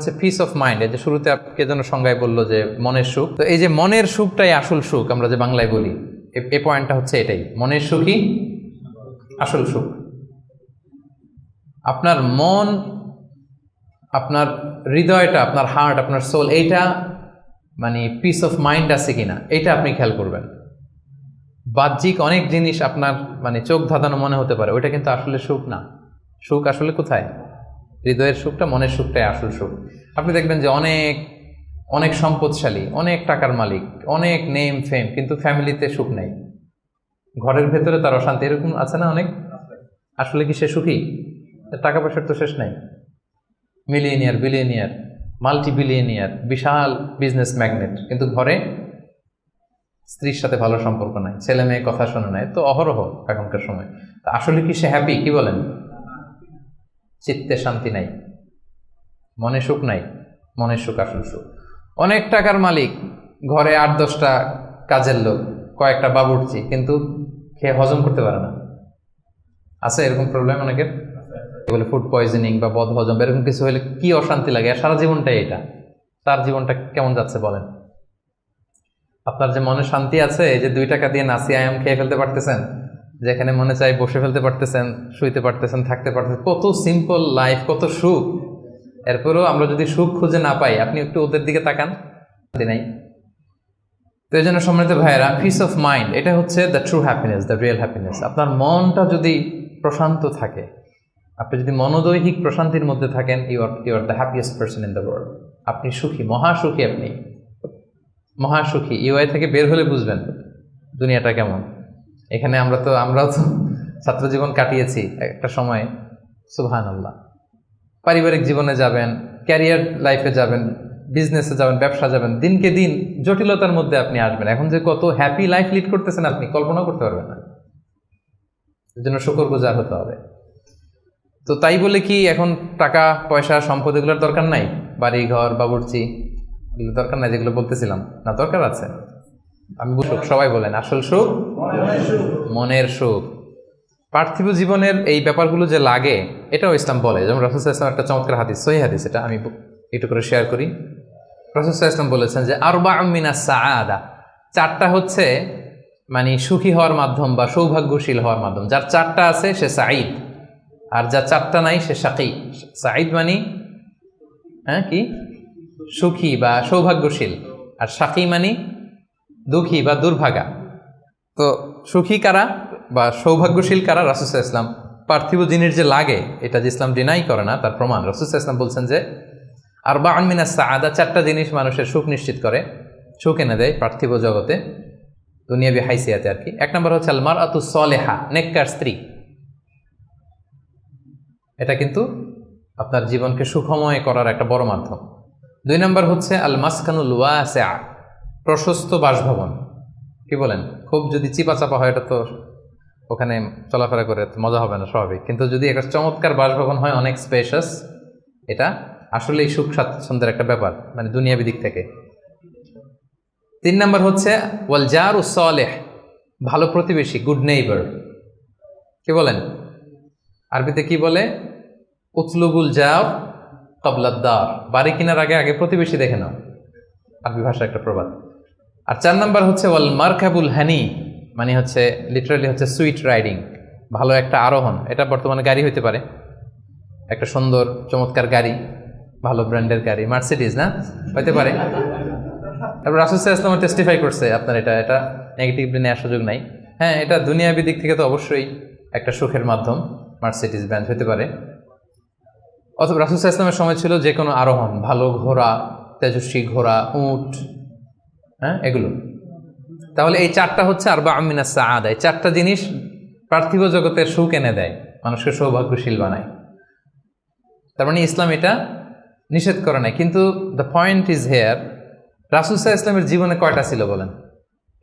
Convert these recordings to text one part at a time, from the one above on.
হচ্ছে piece of mind. এই যে শুরুতে কে যেন সংজ্ঞায় বললো যে মনের সুখ, তো এই যে মনের সুখটাই আসল সুখ আমরা যে বাংলায় বলি, এই পয়েন্টটা হচ্ছে এটাই, মনের সুখই আসল সুখ। আপনার মন, আপনার হৃদয়টা, আপনার হার্ট, আপনার সোল, এইটা মানে পিস অফ মাইন্ড আছে কিনা এইটা আপনি খেয়াল করবেন। বাহ্যিক অনেক জিনিস আপনার মানে চোখ ধাঁধানো মনে হতে পারে, ওইটা কিন্তু আসলে সুখ না। সুখ আসলে কোথায়? হৃদয়ের সুখটা, মনের সুখটাই আসল সুখ। আপনি দেখবেন যে অনেক অনেক সম্পদশালী, অনেক টাকার মালিক, অনেক নেম ফেম, কিন্তু ফ্যামিলিতে সুখ নেই, ঘরের ভেতরে তার অশান্তি, এরকম আছে না অনেক? আসলে কি সে সুখী? টাকা পয়সার তো শেষ নাই, মিলিয়নিয়ার, বিলিয়নিয়ার, মাল্টি বিলিয়নিয়ার, বিশাল বিজনেস ম্যাগনেট, কিন্তু ঘরে স্ত্রীর সাথে ভালো সম্পর্ক নাই, ছেলে মেয়ে কথা শোনে নাই, তো অহরহ এখনকার সময়। আসলে কি সে হ্যাপি? কি বলেন? চিত্তে শান্তি নাই, মনে সুখ নাই। মনের সুখ আসল সুখ। অনেক টাকার মালিক, ঘরে 8-10টা কাজের লোক, কয়েকটা বাবুর্চি, কিন্তু খেয়ে হজম করতে পারে না। আছে এরকম প্রবলেম অনেকের? বলে ফুড পয়জনিং বা বদ হজম, এরকম কিছু হলে কি অশান্তি লাগে, আর সারা জীবনটাই এটা। তার জীবনটা কেমন যাচ্ছে বলেন? আপনার যে মনে শান্তি আছে, এই যে 2 টাকা দিয়ে নাসি আয়াম খেয়ে ফেলতে পারতেছেন, যেখানে মনে চাই বসে ফেলতে পারতেছেন, শুইতে পারতেছেন, থাকতে পারতেছেন, কত সিম্পল লাইফ, কত সুখ। এরপরেও আমরা যদি সুখ খুঁজে না পাই, আপনি একটু ওদের দিকে তাকান, নাই। তো এই জন্য সম্মানিত ভাইয়েরা, পিস অফ মাইন্ড এটা হচ্ছে the true happiness, the real happiness. আপনার মনটা যদি প্রশান্ত থাকে, আপনি যদি মনোদৈহিক প্রশান্তির মধ্যে থাকেন, you are the happiest person in the world. আপনি সুখী, মহাসুখী, আপনি মহাসুখী। ইউআই থেকে বের হলে বুঝবেন দুনিয়াটা কেমন। এখানে আমরাও তো ছাত্র জীবন কাটিয়েছি একটা সময়, সুবহানাল্লাহ। পারিবারিক জীবনে যাবেন, ক্যারিয়ার লাইফে যাবেন, বিজনেসে যাবেন, ব্যবসা যাবেন, দিনকে দিন জটিলতার মধ্যে আপনি আসবেন। এখন যে কত হ্যাপি লাইফ লিড করতেছেন আপনি কল্পনা করতে পারবেন না। এর জন্য শুকরগুজার হতে হবে। তো তাই বলে কি এখন টাকা পয়সা সম্পদ এগুলোর দরকার নাই? বাড়ি ঘর বাবুর্চি এগুলো দরকার নাই যেগুলো বলতেছিলাম না? দরকার আছে। আমি সুখ, সবাই বলেন আসল সুখ মনের সুখ। পার্থিব জীবনের এই ব্যাপারগুলো যে লাগে, এটাও ইসলাম বলে। যেমন রাসূল সাল্লাল্লাহু আলাইহি ওয়াসাল্লাম একটা চমৎকার হাদিস, সহিহ হাদিস, এটা আমি একটু করে শেয়ার করি। রাসূল সাল্লাল্লাহু আলাইহি ওয়াসাল্লাম বলেছেন যে আরবাউম মিনাস সাআদা, 4টা হচ্ছে মানে সুখী হওয়ার মাধ্যম বা সৌভাগ্যশীল হওয়ার মাধ্যম। যার 4টা আছে সে সাঈদ, আর যার 4টা নাই সে শাকী। সাঈদ মানে কি? সুখী বা সৌভাগ্যশীল, আর শাকী মানে দুঃখী বা দুর্ভাগা। তো সুখী কারা বা সৌভাগ্যশীল কারা? রাসূল সাল্লাল্লাহু আলাইহি ওয়াসাল্লাম পার্থিব জিনিস যে লাগে, এটা যে ইসলাম ডিনাই করে না তার প্রমাণ রাসূল সাল্লাল্লাহু আলাইহি ওয়াসাল্লাম বলছেন যে আরবাউন মিনাস সাআদা, 4টা জিনিস মানুষের সুখ নিশ্চিত করে, সুখ এনে দেয় পার্থিব জগতে, দুনিয়াবি হাইসিয়াতে আর কি। 1 নম্বর হচ্ছে আল মারআতু সালেহা, নেককার স্ত্রী। এটা কিন্তু আপনার জীবনকে সুখময় করার একটা বড় মাধ্যম। 2 নম্বর হচ্ছে আল মাসকানুল ওয়াসিআ, প্রশস্ত বাসভবন। কি বলেন? খুব যদি চিপা চাপা হয়, এটা তো ওখানে চলাফেরা করে মজা হবে না, স্বাভাবিক। কিন্তু যদি একটা চমৎকার বাসভবন হয়, অনেক স্পেশাস, এটা আসলেই সুখ স্বাচ্ছন্দ্যের একটা ব্যাপার, মানে দুনিয়াবি দিক থেকে। 3 নম্বর হচ্ছে ওয়াল জারুস সালেহ, ভালো প্রতিবেশী, গুড নেইবার। কি বলেন? আরবিতে কি বলে? উতলুবুল জার ক্বাবলাদ দার, বাড়ি কেনার আগে আগে প্রতিবেশী দেখে নাও, আরবি ভাষা একটা প্রবাদ। আর 4 নম্বর হচ্ছে ওয়াল মারকাবুল হানি, মানে হচ্ছে লিটারালি হচ্ছে সুইট রাইডিং, ভালো একটা আরোহণ। এটা বর্তমানে গাড়ি হইতে পারে, একটা সুন্দর চমৎকার গাড়ি, ভালো ব্র্যান্ডের গাড়ি, মার্সিডিজ না হইতে পারে। তারপর রাসূল সাল্লাল্লাহু আলাইহি ওয়াসাল্লাম টেস্টিফাই করছে, আপনার এটা নেগেটিভলি নেওয়ার সুযোগ নাই। হ্যাঁ, এটা দুনিয়াবি দিক থেকে তো অবশ্যই একটা সুখের মাধ্যম, মার্সিডিজ ব্র্যান্ড হইতে পারে। অথবা রাসূল সাল্লাল্লাহু আলাইহি ওয়াসাল্লামের সময় ছিল যে কোনো আরোহণ, ভালো ঘোড়া, তেজস্বী ঘোড়া, উট, হ্যাঁ এগুলো। তাহলে এই 4টা হচ্ছে আরবাউম মিনাস সাআদা, এই 4টা জিনিস পার্থিব জগতের সুখ এনে দেয়, মানুষকে সৌভাগ্যশীল বানায়। তার মানে ইসলাম এটা নিষেধ করে নাই। কিন্তু দ্য পয়েন্ট ইজ হেয়ার, রাসূল সাল্লাল্লাহু আলাইহি ওয়াসাল্লামের জীবনে কয়টা ছিল বলেন?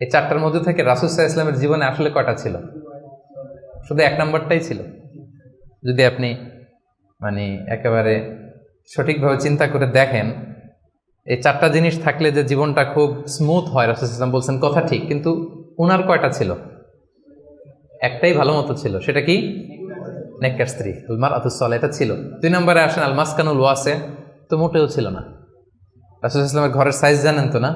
এই 4টার মধ্যে থেকে রাসূল সাল্লাল্লাহু আলাইহি ওয়াসাল্লামের জীবনে আসলে কয়টা ছিল? শুধু 1 নম্বরটাই ছিল। যদি আপনি মানে একেবারে সঠিকভাবে চিন্তা করে দেখেন, এই 4টা জিনিস থাকলে যে জীবনটা খুব স্মুথ হয়, রাসূল সাল্লাল্লাহু আলাইহি ওয়াসাল্লাম বলছেন কথা ঠিক, কিন্তু ওনার কয়টা ছিল? একটাই ভালো মতো ছিল। সেটা কি? নেককার স্ত্রী, আল মারআতুস সালেহা, এটা ছিল। 2 নম্বরে আসেন আল মাসকানুল ওয়াসি, তো মোটেও ছিল না। রাসূল সাল্লাল্লাহু আলাইহি ওয়াসাল্লামের ঘরের সাইজ জানেন তো না?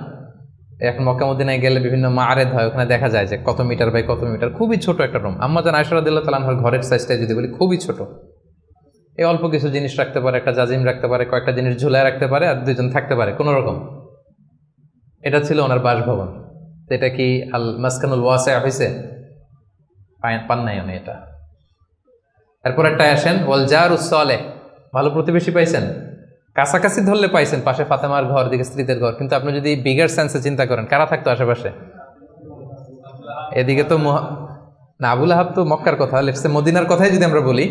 এখন মক্কা মদিনায় গেলে বিভিন্ন মাআরেদ হয়, ওখানে দেখা যায় যে কত মিটার বাই কত মিটার, খুবই ছোট একটা রুম। আম্মা জান আয়েশা রাদিয়াল্লাহু তাআলা আনহার ঘরের সাইজটা যদি বলি খুবই ছোট। এই অল্প কিছু জিনিস রাখতে পারে, একটা জাজিম রাখতে পারে, কয়েকটা জিনিস ঝুলায় রাখতে পারে, আর দুইজন থাকতে পারে কোনো রকম। এটা ছিল ওনার বাসভবন। এটা কি আল মাসকানুল ওয়াসি' হয়েছে? পান নাই উনি এটা। এরপর একটা আসেন ওয়াল জারুস সালেহ, ভালো প্রতিবেশী পাইছেন, কাছাকাছি ধরলে পাইছেন, পাশে ফাতেমার ঘর, দিকে স্ত্রীদের ঘর। কিন্তু আপনি যদি বিগার সেন্সে চিন্তা করেন, কারা থাকতো আশেপাশে? এদিকে তো না, আবুল আহাব তো মক্কার কথা, লেটসে মদিনার কথাই যদি আমরা বলি,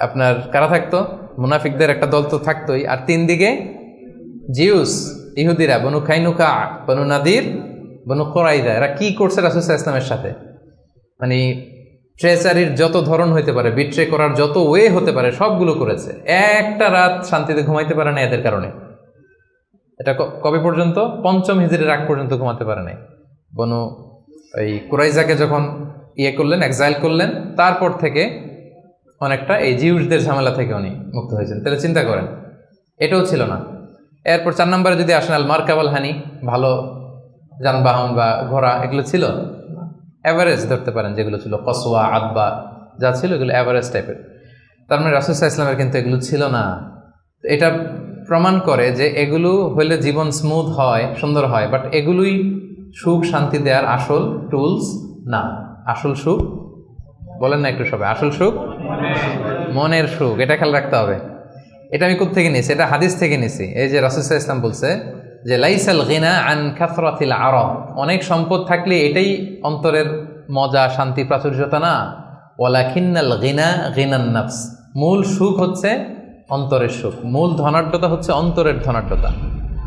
আপনার কারা থাকতো? মুনাফিকদের একটা দল তো থাকতোই, আর তিন দিকে জিউস, ইহুদিরা, বনু খাইনুকা, বনু নাদির, বনু কোরাইদা। এরা কি করছে রাসূল সাল্লাল্লাহু আলাইহি ওয়াসাল্লামের সাথে? মানে ট্রেচারির যত ধরন হইতে পারে, বিট্রে করার যত ওয়ে হতে পারে, সবগুলো করেছে। একটা রাত শান্তিতে ঘুমাইতে পারে না এদের কারণে। এটা কবে পর্যন্ত? পঞ্চম হিজরির আগ পর্যন্ত ঘুমাতে পারে নাই। বনু ওই কুরাইজাকে যখন করলেন, এক্সাইল করলেন, তারপর থেকে অনেকটা এই জিউসদের ঝামেলা থেকে উনি মুক্ত হয়েছেন। তাহলে চিন্তা করেন, এটাও ছিল না। এরপর 4 নম্বরে যদি আসেন, আল মারকাবাল হানি, ভালো যানবাহন বা ঘোড়া, এগুলো ছিল অ্যাভারেজ ধরতে পারেন, যেগুলো ছিল কসওয়া, আদবা, যা ছিল এগুলো অ্যাভারেজ টাইপের। তার মানে রাসূল সাল্লাল্লাহু আলাইহি ওয়াসাল্লামের কিন্তু এগুলো ছিল না। এটা প্রমাণ করে যে এগুলো হইলে জীবন স্মুথ হয়, সুন্দর হয়, বাট এগুলোই সুখ শান্তি দেওয়ার আসল টুলস না। আসল সুখ বলেন না একটু সবাই, আসল সুখ মনের সুখ। এটা খেয়াল রাখতে হবে। এটা আমি কোত্থেকে নিয়েছি? এটা হাদিস থেকে নিয়েছি। এই যে রাসূল সাল্লাল্লাহু আলাইহি ওয়াসাল্লাম বলছে যে লাইসাল গিনা আন কাসরাতিল আরাব, অনেক সম্পদ থাকলে এটাই অন্তরের মজা, শান্তি, প্রাচুর্যতা না। ওয়ালাকিন্নাল গিনা গিনান নাফস, মূল সুখ হচ্ছে অন্তরের সুখ, মূল ধনাঢ্যতা হচ্ছে অন্তরের ধনাঢ্যতা।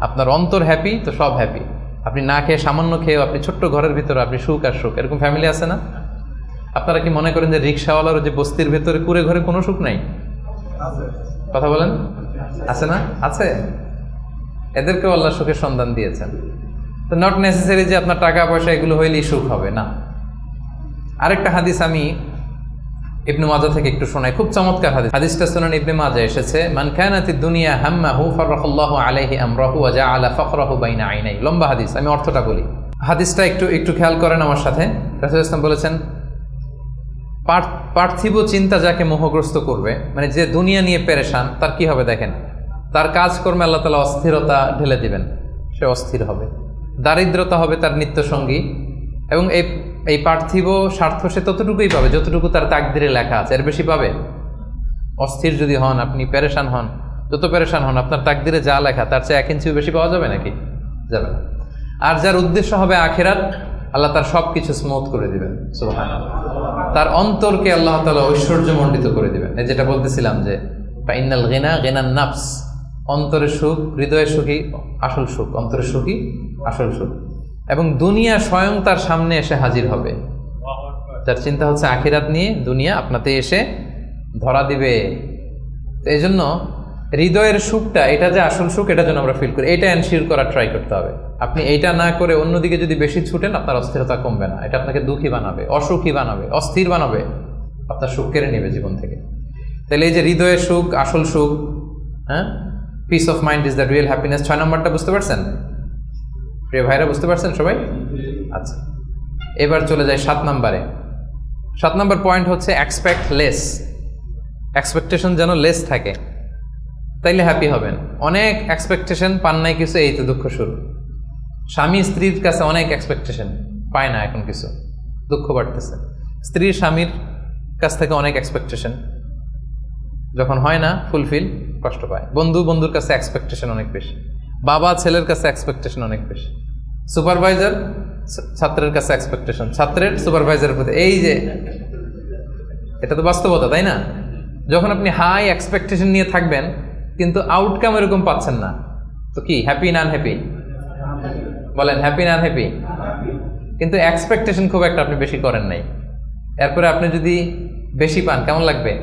আপনার অন্তর হ্যাপি তো সব হ্যাপি। আপনি না খেয়ে, সামান্য খেয়েও, আপনি ছোট্ট ঘরের ভিতরে আপনি সুখ আর সুখ, এরকম ফ্যামিলি আছে না? আপনারা কি মনে করেন যে রিক্সাওয়ালার যে বস্তির ভেতরে কুড়ে ঘরে কোনো সুখ নাই? কথা বলেন, আছে না? আছে। এদেরকেও আল্লাহ সুখের সন্ধান দিয়েছেন। তো নট নেসেসারি যে আপনার টাকা পয়সা এগুলো হইলেই সুখ হবে না। আরেকটা হাদিস আমি ইবনে মাজাহ থেকে একটু শোনাই, খুব চমৎকার হাদিস। হাদিসটা সুনান ইবনে মাজাহ এসেছে, মান কানাতিদ দুনিয়া হাম্মাহু ফারাখাল্লাহু আলাইহি আমরাহু ওয়া জাআলা ফাকরাহু বাইনা আইনাই। লম্বা হাদিস, আমি অর্থটা বলি। হাদিসটা একটু খেয়াল করেন আমার সাথে। রাসূল সাল্লাল্লাহু আলাইহি ওয়াসাল্লাম বলেছেন, পার্থিব চিন্তা যাকে মোহগ্রস্ত করবে, মানে যে দুনিয়া নিয়ে পেরেশান, তার কি হবে দেখেন? তার কাজকর্মে আল্লাহ তাআলা অস্থিরতা ঢেলে দিবেন, সে অস্থির হবে। দারিদ্রতা হবে তার নিত্যসঙ্গী, এবং এই পার্থিব স্বার্থ সে ততটুকুই পাবে যতটুকু তার তাকদিরে লেখা আছে, এর বেশি পাবে? অস্থির যদি হন, আপনি পেরেশান হন, যত পেরেশান হন, আপনার তাকদিরে যা লেখা তার চেয়ে 1 ইঞ্চিও বেশি পাওয়া যাবে নাকি? যাবে না। আর যার উদ্দেশ্য হবে আখিরাত, আল্লাহ তার সব কিছু স্মুথ করে দিবেন, সুবহানাল্লাহ। তার অন্তরকে আল্লাহ তাআলা ঐশ্বর্যমণ্ডিত করে দিবেন। এই যেটা বলতেছিলাম যে ফাইনাল গিনা গিনান নাফস, অন্তরের সুখ, হৃদয়ের সুখী আসল সুখ, অন্তরের সুখী আসল সুখ। এবং দুনিয়া স্বয়ং তার সামনে এসে হাজির হবে। যার চিন্তা হচ্ছে আখিরাত নিয়ে, দুনিয়া আপনাতে এসে ধরা দিবে। তো এই জন্য হৃদয়ের সুখটা, এটা যে আসল সুখ, এটা যেন আমরা ফিল করি, এটা এনশিওর করার ট্রাই করতে হবে। আপনি এইটা না করে অন্যদিকে যদি বেশি ছুটেন, আপনার অস্থিরতা কমবে না, এটা আপনাকে দুঃখী বানাবে, অসুখী বানাবে, অস্থির বানাবে, আপনার সুখ কেড়ে নেবে জীবন থেকে। তাহলে এই যে হৃদয়ের সুখ, আসল সুখ, হ্যাঁ, piece of mind is the real happiness. 6 নম্বরটা বুঝতে পারছেন প্রিয় ভাইরা? বুঝতে পারছেন সবাই? আচ্ছা, এবার চলে যায় 7 নম্বরে। 7 নম্বর পয়েন্ট হচ্ছে এক্সপেক্ট লেস। এক্সপেকটেশন যেন লেস থাকে, তাইলে হ্যাপি হবেন। অনেক এক্সপেকটেশন পান নাই কিছু, এই তো দুঃখ শুরু। স্বামী স্ত্রীর কাছে অনেক এক্সপেকটেশন, পায় না এখন কিছু, দুঃখ বাড়তেছে। স্ত্রী স্বামীর কাছ থেকে অনেক এক্সপেকটেশন, যখন হয় না ফুলফিল, কষ্ট পায়। বন্ধুর কাছে এক্সপেকটেশন অনেক বেশি, বাবা ছেলের কাছে এক্সপেকটেশন অনেক বেশি, সুপারভাইজার ছাত্রের কাছে এক্সপেকটেশন, ছাত্রের সুপারভাইজারের প্রতি। এই যে এটা তো বাস্তবতা, তাই না? যখন আপনি হাই এক্সপেকটেশন নিয়ে থাকবেন কিন্তু আউটকাম এরকম পাচ্ছেন না, তো কি হ্যাপি না আনহ্যাপি? বলেন, হ্যাপি না আনহ্যাপি? কিন্তু এক্সপেকটেশন খুব একটা আপনি বেশি করেন নাই, এরপরে আপনি যদি বেশি পান কেমন লাগবে?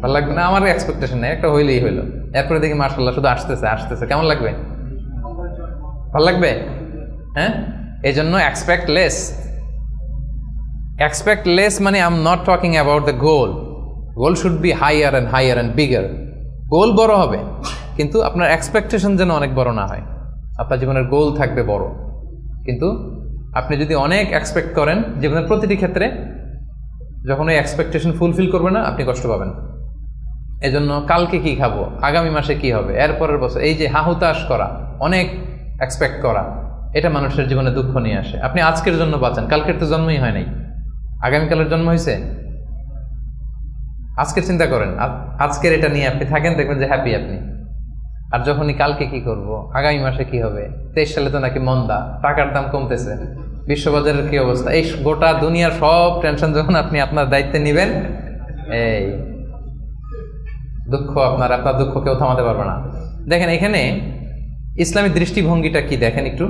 ভালো লাগবে না? আমার এক্সপেকটেশন নেই, একটা হইলেই হইলো, এরপরে দেখি মাশাআল্লাহ শুধু আসতেছে, কেমন লাগবে? ভালো লাগবে? হ্যাঁ, এই জন্য এক্সপেক্ট লেস। এক্সপেক্ট লেস মানে I am not talking about the goal. Goal should be higher and bigger. Goal বড় হবে, কিন্তু আপনার এক্সপেকটেশন যেন অনেক বড় না হয়। আপনার জীবনের গোল থাকবে বড়, কিন্তু আপনি যদি অনেক এক্সপেক্ট করেন জীবনের প্রতিটি ক্ষেত্রে, যখন ওই এক্সপেকটেশন ফুলফিল করবে না আপনি কষ্ট পাবেন। এজন্য কালকে কি খাবো, আগামী মাসে কি হবে, এরপরের বছর, এই যে হাহুতাশ করা, অনেক এক্সপেক্ট করা, এটা মানুষের জীবনে দুঃখ নিয়ে আসে। আপনি আজকের জন্য বাঁচেন, কালকের তো জন্মই হয় নাই, আগামীকালের জন্ম হয়েছে। আজকের চিন্তা করেন, আজকের এটা নিয়ে আপনি থাকেন, দেখবেন যে হ্যাপি আপনি। আর যখনই কালকে কি করব, আগামী মাসে কি হবে, 23 সালে তো নাকি মন্দা, টাকার দাম কমতেছে, বিশ্ববাজারের কি অবস্থা, এই গোটা দুনিয়ার সব টেনশন যখন আপনি আপনার দায়িত্বে নেবেন, এই দুঃখ আপনার দুঃখ কেউ থামাতে পারবে না। দেখেন এখানে ইসলামী দৃষ্টিভঙ্গিটা কি দেখেন একটু।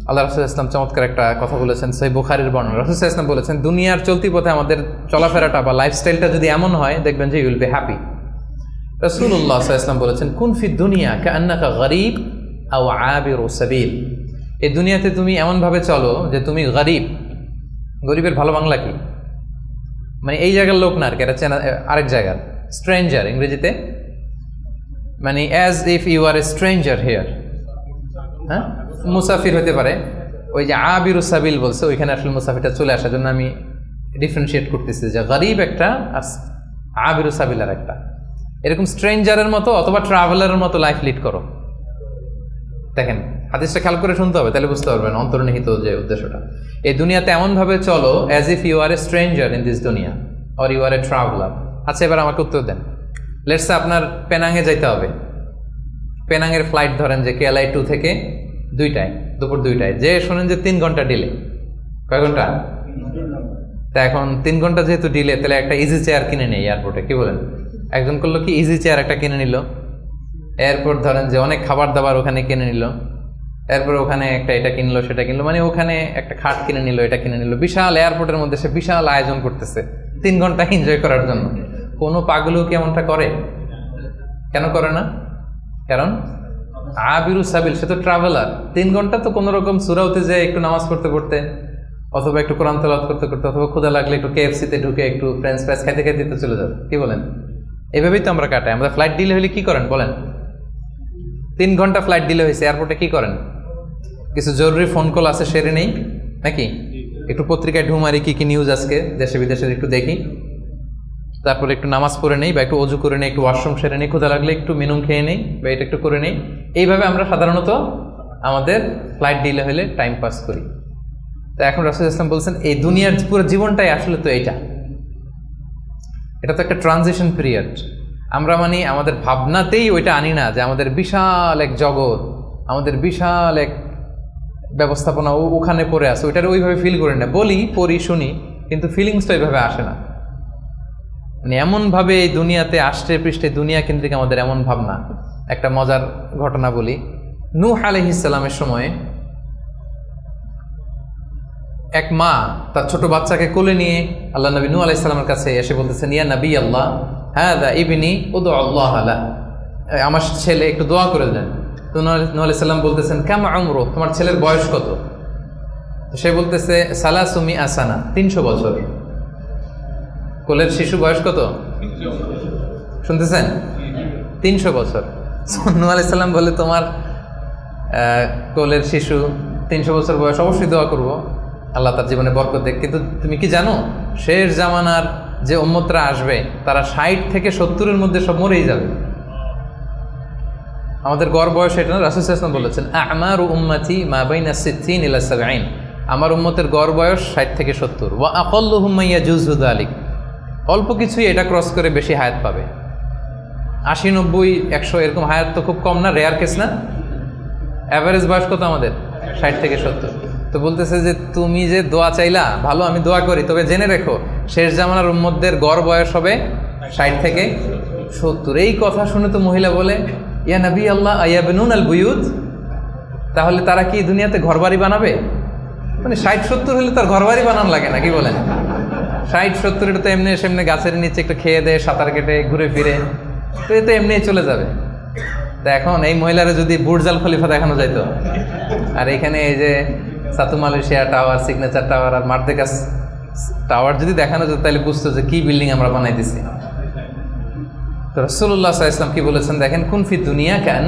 আল্লাহ রাসূল ইসলাম চমৎকার একটা কথা বলেছেন, সহিহ বুখারীর বর্ণনা। রাসূল ইসলাম বলেছেন, দুনিয়ার চলতি পথে আমাদের চলাফেরাটা বা লাইফস্টাইলটা যদি এমন হয়, দেখবেন যে ইউ উইল বি হ্যাপি। রাসূলুল্লাহ সাল্লাল্লাহু আলাইহি ওয়াসাল্লাম বলেছেন, কুন ফিদ দুনিয়া কাআন্নাকা গরীব আও আবিরু সাবিল। এই দুনিয়াতে তুমি এমনভাবে চলো যে তুমি গরীব। গরীবের ভালো বাংলা কি? মানে এই জায়গার লোক না আর কি, এটা চেনা আরেক জায়গার, স্ট্রেঞ্জার ইংরেজিতে, মানে as if you are a stranger here. হ্যাঁ, মুসাফির হতে পারে। ওই যে আবিরু সাবিল বলছে, ওইখানে আসলে মুসাফিরটা চলে আসার জন্য আমি ডিফারেন্সিয়েট করতেছি যে গরীব একটা আর আবিরু সাবিল আর একটা। এরকম স্ট্রেঞ্জারের মতো অথবা ট্রাভেলারের মতো লাইফ লিড করো। দেখেন হাদিসটা খেয়াল করে শুনতে হবে, তাহলে বুঝতে পারবেন অন্তর্নিহিত যে উদ্দেশ্যটা। এই দুনিয়াতে এমনভাবে চলো as if you are a stranger in this দুনিয়া or you are a traveller. আচ্ছা, এবার আমাকে উত্তর দেন। লেটস সে আপনার পেনাঙে যাইতে হবে, পেনাঙের ফ্লাইট ধরেন যে কেএলআই 2 থেকে 2টায়, দুপুর 2টায়, যে শোনেন যে 3 ঘন্টা ডিলে। কয় ঘন্টা? তা এখন 3 ঘন্টা যেহেতু ডিলে, তাহলে একটা ইজি চেয়ার কিনে নেই এয়ারপোর্টে, কি বলেন? একজন করলো কি, ইজি চেয়ার একটা কিনে নিল। এরপর ধরেন যে অনেক খাবার দাবার ওখানে কিনে নিল, এরপর ওখানে একটা এটা কিনলো সেটা কিনলো, মানে ওখানে একটা খাট কিনে নিল, এটা কিনে নিল। বিশাল এয়ারপোর্টের মধ্যে সে বিশাল আয়োজন করতেছে 3 ঘন্টা এনজয় করার জন্য। কোনো পাগলও কি এমনটা করে? কেন করে না? কারণ আবিরু সাবিল, সে তো ট্রাভেলার। 3 ঘন্টা তো কোনো রকম সুরাউতে যায় একটু নামাজ পড়তে পড়তে, অথবা একটু কোরআন তেলাওয়াত করতে করতে, অথবা ক্ষুধা লাগলে একটু কেএফসিতে ঢুকে একটু ফ্রেঞ্চ ফ্রাইস খাইতে খাইতে তো চলে যাবে, কি বলেন? এভাবেই তো আমরা কাটাই। আমাদের ফ্লাইট ডিলে হলে কি করেন বলেন? 3 ঘন্টা ফ্লাইট ডিলে হয়েছে, এয়ারপোর্টে কি করেন? কিছু জরুরি ফোন কল আছে, সেরে নেই নাকি? একটু পত্রিকায় ঢুমারি কি কি নিউজ আজকে দেশে বিদেশের একটু দেখি, তারপরে একটু নামাজ পড়ে নেই বা একটু অজু করে নেই, একটু ওয়াশরুম সেরে নেই, ক্ষুধা লাগলে একটু মিনুম খেয়ে নেই বা এটা একটু করে নেই। এইভাবে আমরা সাধারণত আমাদের ফ্লাইট ডিলে হলে টাইম পাস করি। তো এখন রাসূল ইসলাম বলছেন, এই দুনিয়ার পুরো জীবনটাই আসলে তো এটা তো একটা ট্রানজিশন পিরিয়ড। আমরা মানে আমাদের ভাবনাতেই ওইটা আনি না যে আমাদের বিশাল এক জগৎ, আমাদের বিশাল এক ব্যবস্থাপনা ওখানে পড়ে আছে, ওইটার ওইভাবে ফিল করি না। বলি, পড়ি, শুনি, কিন্তু ফিলিংসটা ওইভাবে আসে না। মানে এমনভাবে এই দুনিয়াতে আষ্টে পৃষ্ঠে দুনিয়া কেন্দ্রিক আমাদের এমন ভাবনা। একটা মজার ঘটনা বলি। নূহ আলাইহিস সালামের সময়ে এক মা তার ছোট বাচ্চাকে কোলে নিয়ে আল্লাহ নবী নূহ আলাইহিস সালামের কাছে এসে বলতেছেন, ইয়া নবী আল্লাহ, হাযা ইবনি উদউ আল্লাহ লা, আমার ছেলে একটু দোয়া করে দেন। তো নূহ আলাইহিস সালাম বলতেছেন, কাম উমরু, তোমার ছেলের বয়স কত? তো সে বলতেছে, সালাসুমি আসানা, 300 বছর। কোলের শিশু বয়স কত শুনতেছেন? 300 বছর। নূহ আলাইহিস সালাম বলে, তোমার কোলের শিশু 300 বছর বয়স, অবশ্যই দোয়া করব, আল্লাহ তার জীবনে বরকত দেখ। কিন্তু তুমি কি জানো, শেষ জামানার যে উম্মতরা আসবে তারা 60 থেকে 70-এর মধ্যে সব মরেই যাবে। আমাদের গড় বয়স এটা না, রাসূল সাল্লাল্লাহু আলাইহি ওয়াসাল্লাম বলেছেন, আমারু উম্মতি মা বাইনা 60 ইলা 70। আমার উম্মতের গড় বয়স 60 থেকে 70। ওয়া আকাল্লুহুম মা ইয়াজুজু যালিক, অল্প কিছুই এটা ক্রস করে বেশি হায়াত পাবে। 80, 90, 100 এরকম হায়াত তো খুব কম না, রেয়ার কেস না? অ্যাভারেজ বয়স কত আমাদের? 60 থেকে 70। তো বলতেছে যে তুমি যে দোয়া চাইলা, ভালো, আমি দোয়া করি, তবে জেনে রেখো শেষ জামানার উম্মতদের গড় বয়স হবে 60 থেকে 70। এই কথা শুনে তো মহিলা বলে, ইয়া নবী আল্লাহ আয়াবনুন আল বুয়ুত, তাহলে তারা কি দুনিয়াতে ঘরবাড়ি বানাবে? মানে 60-70 হলে তার ঘরবাড়ি বানানো লাগে না, কি বলেন? 60-70 এটা তো এমনি সেমনি গাছের নিচে একটু খেয়ে দেয়, সাঁতার কেটে ঘুরে ফিরে, তো এ তো এমনি চলে যাবে। তা এখন এই মহিলারা যদি বুর্জ আল খলিফা দেখানো যাইতো, আর এখানে এই যে সাতু মালয়েশিয়া টাওয়ার, সিগনেচার টাওয়ার আর মার্দেকাস টাওয়ার যদি দেখানো যেত, তাহলে বুঝতো যে কি বিল্ডিং আমরা বানাই দিছি। তো রাসূলুল্লাহ সাল্লাল্লাহু আলাইহি ওয়াসাল্লাম কি বলেছেন দেখেন, কুন ফি দুনিয়া কান